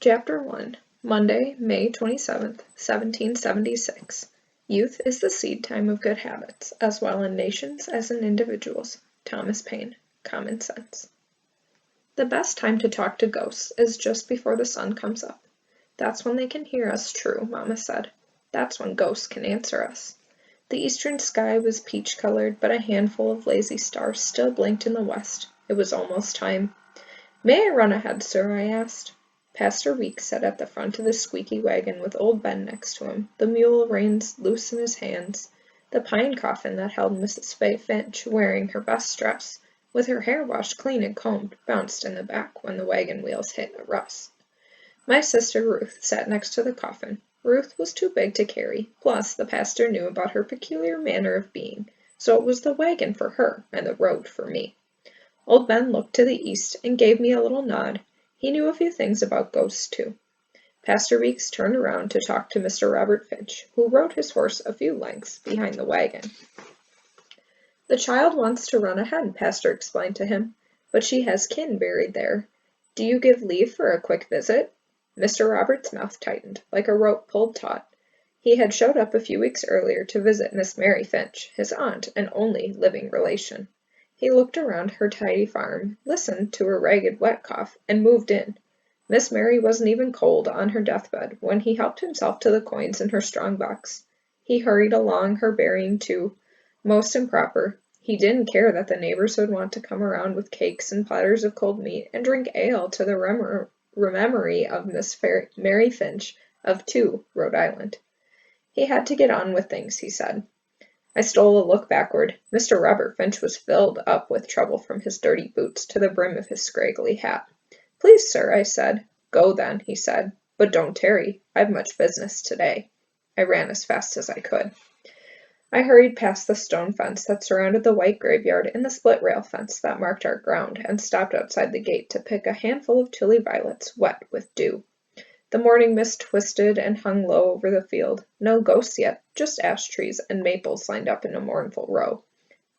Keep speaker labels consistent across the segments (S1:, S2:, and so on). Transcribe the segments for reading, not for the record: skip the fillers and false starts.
S1: Chapter 1, Monday, May 27th, 1776. Youth is the seed time of good habits, as well in nations as in individuals. Thomas Paine, Common Sense. The best time to talk to ghosts is just before the sun comes up. That's when they can hear us true, Mama said. That's when ghosts can answer us. The eastern sky was peach-colored, but a handful of lazy stars still blinked in the west. It was almost time. "May I run ahead, sir?" I asked. Pastor Weeks sat at the front of the squeaky wagon with old Ben next to him, the mule reins loose in his hands. The pine coffin that held Mrs. Fay Finch, wearing her best dress, with her hair washed clean and combed, bounced in the back when the wagon wheels hit a rust. My sister Ruth sat next to the coffin. Ruth was too big to carry, plus the pastor knew about her peculiar manner of being, so it was the wagon for her and the road for me. Old Ben looked to the east and gave me a little nod. He knew a few things about ghosts, too. Pastor Weeks turned around to talk to Mr. Robert Finch, who rode his horse a few lengths behind the wagon. "The child wants to run ahead," Pastor explained to him, "but she has kin buried there. Do you give leave for a quick visit?" Mr. Robert's mouth tightened, like a rope pulled taut. He had showed up a few weeks earlier to visit Miss Mary Finch, his aunt and only living relation. He looked around her tidy farm, listened to her ragged wet cough, and moved in. Miss Mary wasn't even cold on her deathbed when he helped himself to the coins in her strong box. He hurried along her burying too, most improper. He didn't care that the neighbors would want to come around with cakes and platters of cold meat and drink ale to the memory of Miss Mary Finch of 2, Rhode Island. He had to get on with things, he said. I stole a look backward. Mr. Robert Finch was filled up with trouble from his dirty boots to the brim of his scraggly hat. "Please, sir," I said. "Go, then," he said. "But don't tarry. I've much business today." I ran as fast as I could. I hurried past the stone fence that surrounded the white graveyard and the split rail fence that marked our ground and stopped outside the gate to pick a handful of chilly violets wet with dew. The morning mist twisted and hung low over the field. No ghosts yet, just ash trees and maples lined up in a mournful row.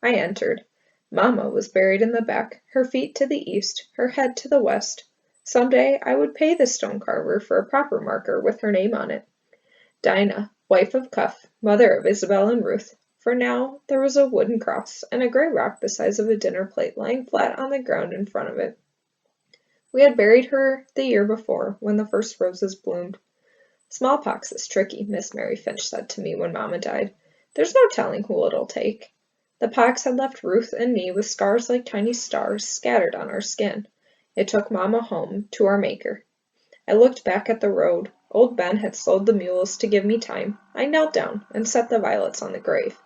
S1: I entered. Mamma was buried in the back, her feet to the east, her head to the west. Some day I would pay the stone carver for a proper marker with her name on it. Dinah, wife of Cuff, mother of Isabel and Ruth. For now, there was a wooden cross and a gray rock the size of a dinner plate lying flat on the ground in front of it. We had buried her the year before, when the first roses bloomed. "Smallpox is tricky," Miss Mary Finch said to me when Mamma died. "There's no telling who it'll take." The pox had left Ruth and me with scars like tiny stars scattered on our skin. It took Mamma home to our Maker. I looked back at the road. Old Ben had slowed the mules to give me time. I knelt down and set the violets on the grave.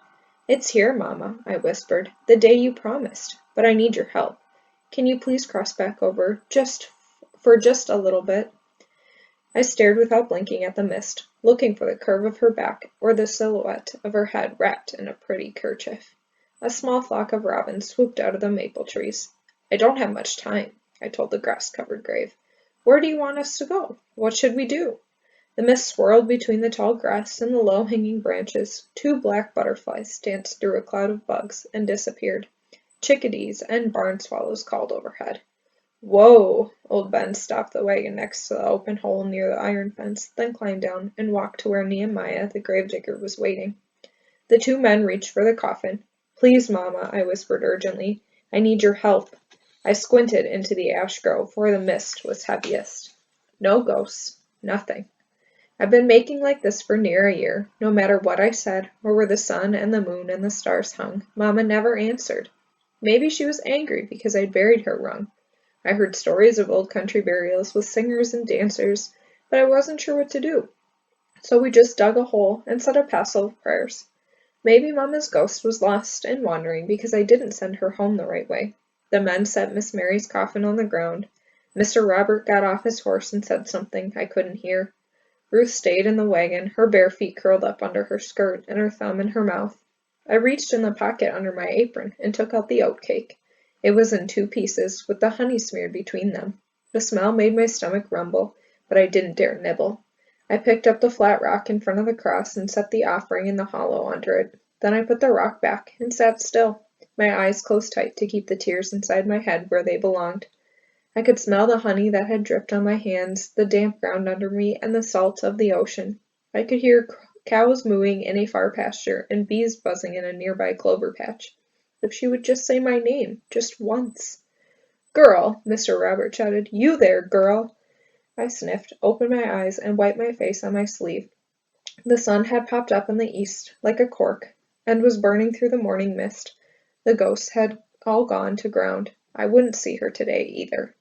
S1: "It's here, Mamma," I whispered, "the day you promised, but I need your help. Can you please cross back over, for just a little bit?" I stared without blinking at the mist, looking for the curve of her back or the silhouette of her head wrapped in a pretty kerchief. A small flock of robins swooped out of the maple trees. "I don't have much time," I told the grass-covered grave. "Where do you want us to go? What should we do?" The mist swirled between the tall grass and the low-hanging branches. 2 black butterflies danced through a cloud of bugs and disappeared. Chickadees and barn swallows called overhead. "Whoa!" Old Ben stopped the wagon next to the open hole near the iron fence, then climbed down and walked to where Nehemiah, the gravedigger, was waiting. The 2 men reached for the coffin. "Please, Mamma," I whispered urgently. "I need your help." I squinted into the ash grove where the mist was heaviest. No ghosts. Nothing. I've been making like this for near a year. No matter what I said, or where the sun and the moon and the stars hung, Mamma never answered. Maybe she was angry because I'd buried her wrong. I heard stories of old country burials with singers and dancers, but I wasn't sure what to do. So we just dug a hole and said a passel of prayers. Maybe Mamma's ghost was lost and wandering because I didn't send her home the right way. The men set Miss Mary's coffin on the ground. Mr. Robert got off his horse and said something I couldn't hear. Ruth stayed in the wagon, her bare feet curled up under her skirt and her thumb in her mouth. I reached in the pocket under my apron and took out the oat cake. It was in 2 pieces, with the honey smeared between them. The smell made my stomach rumble, but I didn't dare nibble. I picked up the flat rock in front of the cross and set the offering in the hollow under it. Then I put the rock back and sat still, my eyes closed tight to keep the tears inside my head where they belonged. I could smell the honey that had dripped on my hands, the damp ground under me, and the salt of the ocean. I could hear cows mooing in a far pasture and bees buzzing in a nearby clover patch. If she would just say my name, just once. "Girl!" Mr. Robert shouted. "You there, girl!" I sniffed, opened my eyes, and wiped my face on my sleeve. The sun had popped up in the east like a cork, and was burning through the morning mist. The ghosts had all gone to ground. I wouldn't see her today, either.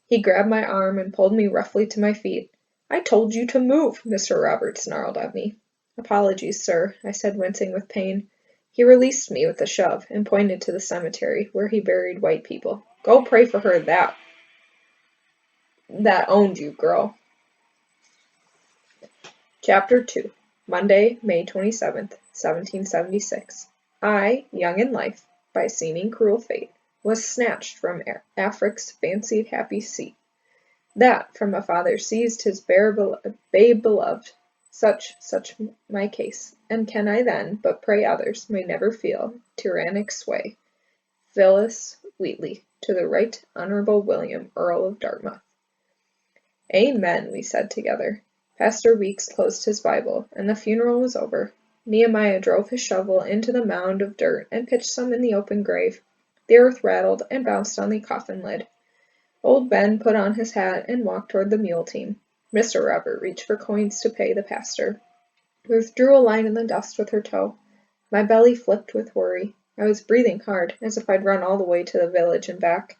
S1: He grabbed my arm and pulled me roughly to my feet. "I told you to move," Mr. Roberts snarled at me. "Apologies, sir," I said, wincing with pain. He released me with a shove and pointed to the cemetery where he buried white people. "Go pray for her that owned you, girl." Chapter 2. Monday, May 27th, 1776. I, young in life, by seeming cruel fate, was snatched from Afric's fancied happy seat. That from a father seized his babe beloved, such my case, and can I then but pray others may never feel tyrannic sway. Phyllis Wheatley, to the Right Honourable William, Earl of Dartmouth. Amen, we said together. Pastor Weeks closed his Bible, and the funeral was over. Nehemiah drove his shovel into the mound of dirt and pitched some in the open grave. The earth rattled and bounced on the coffin lid. Old Ben put on his hat and walked toward the mule team. Mr. Robert reached for coins to pay the pastor. Ruth drew a line in the dust with her toe. My belly flipped with worry. I was breathing hard, as if I'd run all the way to the village and back.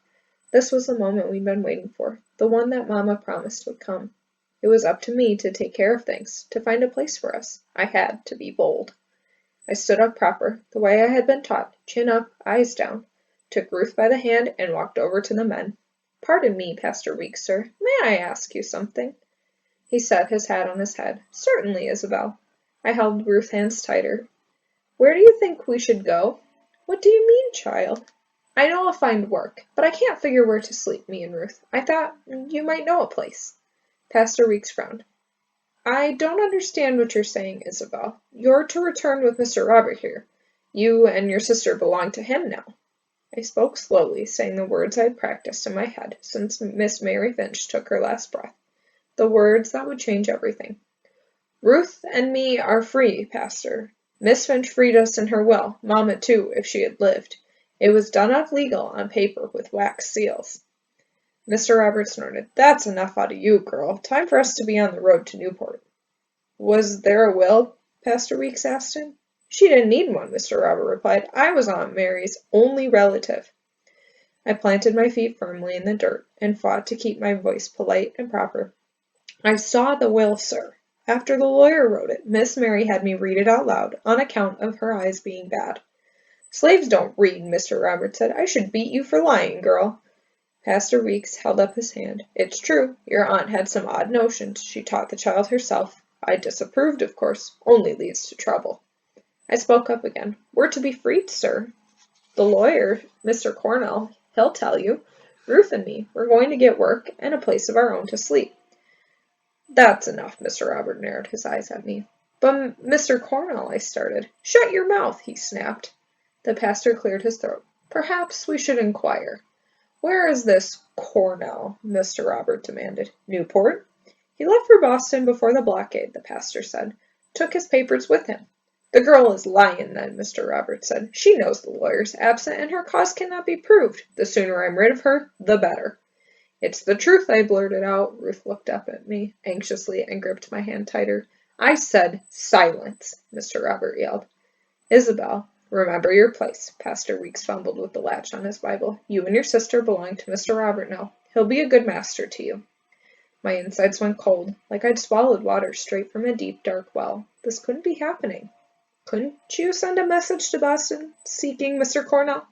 S1: This was the moment we'd been waiting for, the one that Mama promised would come. It was up to me to take care of things, to find a place for us. I had to be bold. I stood up proper, the way I had been taught, chin up, eyes down, took Ruth by the hand, and walked over to the men. "Pardon me, Pastor Weeks, sir. May I ask you something?" He set his hat on his head. "Certainly, Isabel." I held Ruth's hands tighter. "Where do you think we should go?" "What do you mean, child?" "I know I'll find work, but I can't figure where to sleep, me and Ruth. I thought you might know a place." Pastor Weeks frowned. "I don't understand what you're saying, Isabel. You're to return with Mr. Robert here. You and your sister belong to him now." I spoke slowly, saying the words I had practiced in my head since Miss Mary Finch took her last breath. The words that would change everything. "Ruth and me are free, Pastor. Miss Finch freed us in her will, Mama too, if she had lived. It was done up legal on paper with wax seals." Mr. Roberts snorted. "That's enough out of you, girl. Time for us to be on the road to Newport." "Was there a will?" Pastor Weeks asked him. "She didn't need one," Mr. Robert replied. "I was Aunt Mary's only relative." I planted my feet firmly in the dirt and fought to keep my voice polite and proper. "I saw the will, sir. After the lawyer wrote it, Miss Mary had me read it out loud on account of her eyes being bad." "Slaves don't read," Mr. Roberts said. "I should beat you for lying, girl." Pastor Weeks held up his hand. "It's true. Your aunt had some odd notions. She taught the child herself. I disapproved, of course. Only leads to trouble." I spoke up again. "We're to be freed, sir. The lawyer, Mr. Cornell, he'll tell you. Ruth and me, we're going to get work and a place of our own to sleep." "That's enough," Mr. Robert narrowed his eyes at me. "But, Mr. Cornell," I started. "Shut your mouth," he snapped. The pastor cleared his throat. "Perhaps we should inquire." "Where is this Cornell?" Mr. Robert demanded. "Newport?" "He left for Boston before the blockade," the pastor said. "Took his papers with him." "The girl is lying, then," Mr. Robert said. "She knows the lawyer's absent, and her cause cannot be proved. The sooner I'm rid of her, the better." "It's the truth," I blurted out. Ruth looked up at me anxiously and gripped my hand tighter. "I said silence," Mr. Robert yelled. "Isabel, remember your place." Pastor Weeks fumbled with the latch on his Bible. "You and your sister belong to Mr. Robert now. He'll be a good master to you." My insides went cold, like I'd swallowed water straight from a deep, dark well. This couldn't be happening. "Couldn't you send a message to Boston, seeking Mr. Cornell?"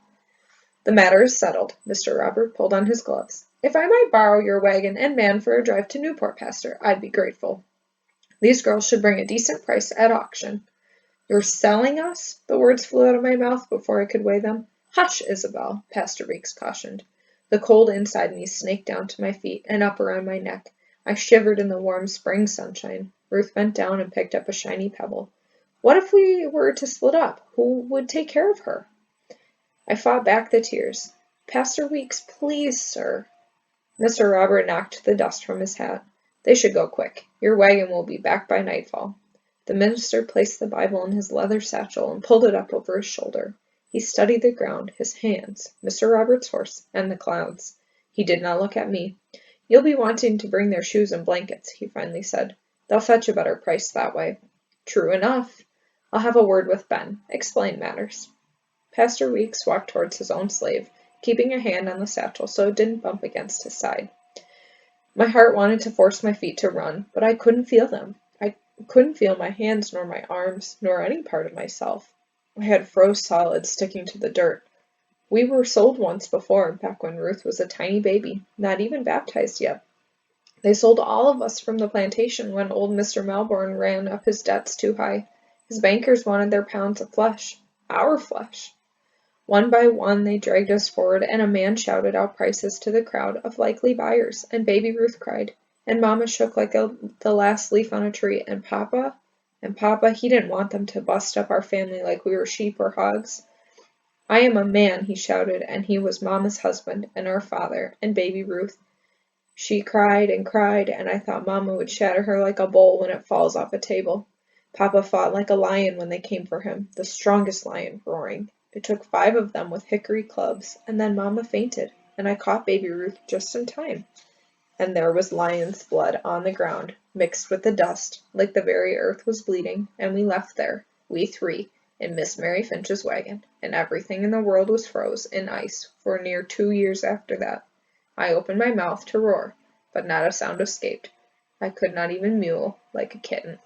S1: "The matter is settled." Mr. Robert pulled on his gloves. "If I might borrow your wagon and man for a drive to Newport, Pastor, I'd be grateful. These girls should bring a decent price at auction." "You're selling us?" The words flew out of my mouth before I could weigh them. "Hush, Isabel," Pastor Weeks cautioned. The cold inside me snaked down to my feet and up around my neck. I shivered in the warm spring sunshine. Ruth bent down and picked up a shiny pebble. What if we were to split up? Who would take care of her? I fought back the tears. "Pastor Weeks, please, sir." Mr. Robert knocked the dust from his hat. They should go quick. Your wagon will be back by nightfall. The minister placed the Bible in his leather satchel and pulled it up over his shoulder. He studied the ground, his hands, Mr. Robert's horse, and the clouds. He did not look at me. You'll be wanting to bring their shoes and blankets, he finally said. They'll fetch a better price that way. True enough. I'll have a word with Ben. Explain matters. Pastor Weeks walked towards his own slave, keeping a hand on the satchel so it didn't bump against his side. My heart wanted to force my feet to run, but I couldn't feel them. I couldn't feel my hands nor my arms, nor any part of myself. I had froze solid sticking to the dirt. We were sold once before, back when Ruth was a tiny baby, not even baptized yet. They sold all of us from the plantation when old Mr. Melbourne ran up his debts too high. His bankers wanted their pounds of flesh, our flesh. One by one they dragged us forward, and a man shouted out prices to the crowd of likely buyers, and baby Ruth cried, and Mama shook like the last leaf on a tree, and Papa, he didn't want them to bust up our family like we were sheep or hogs. I am a man, he shouted, and he was Mama's husband, and our father, and baby Ruth. She cried, and I thought Mama would shatter her like a bowl when it falls off a table. Papa fought like a lion when they came for him, the strongest lion, roaring. It took 5 of them with hickory clubs, and then Mama fainted, and I caught baby Ruth just in time. And there was lion's blood on the ground, mixed with the dust, like the very earth was bleeding, and we left there, we 3, in Miss Mary Finch's wagon, and everything in the world was froze in ice for near 2 years after that. I opened my mouth to roar, but not a sound escaped. I could not even mew like a kitten.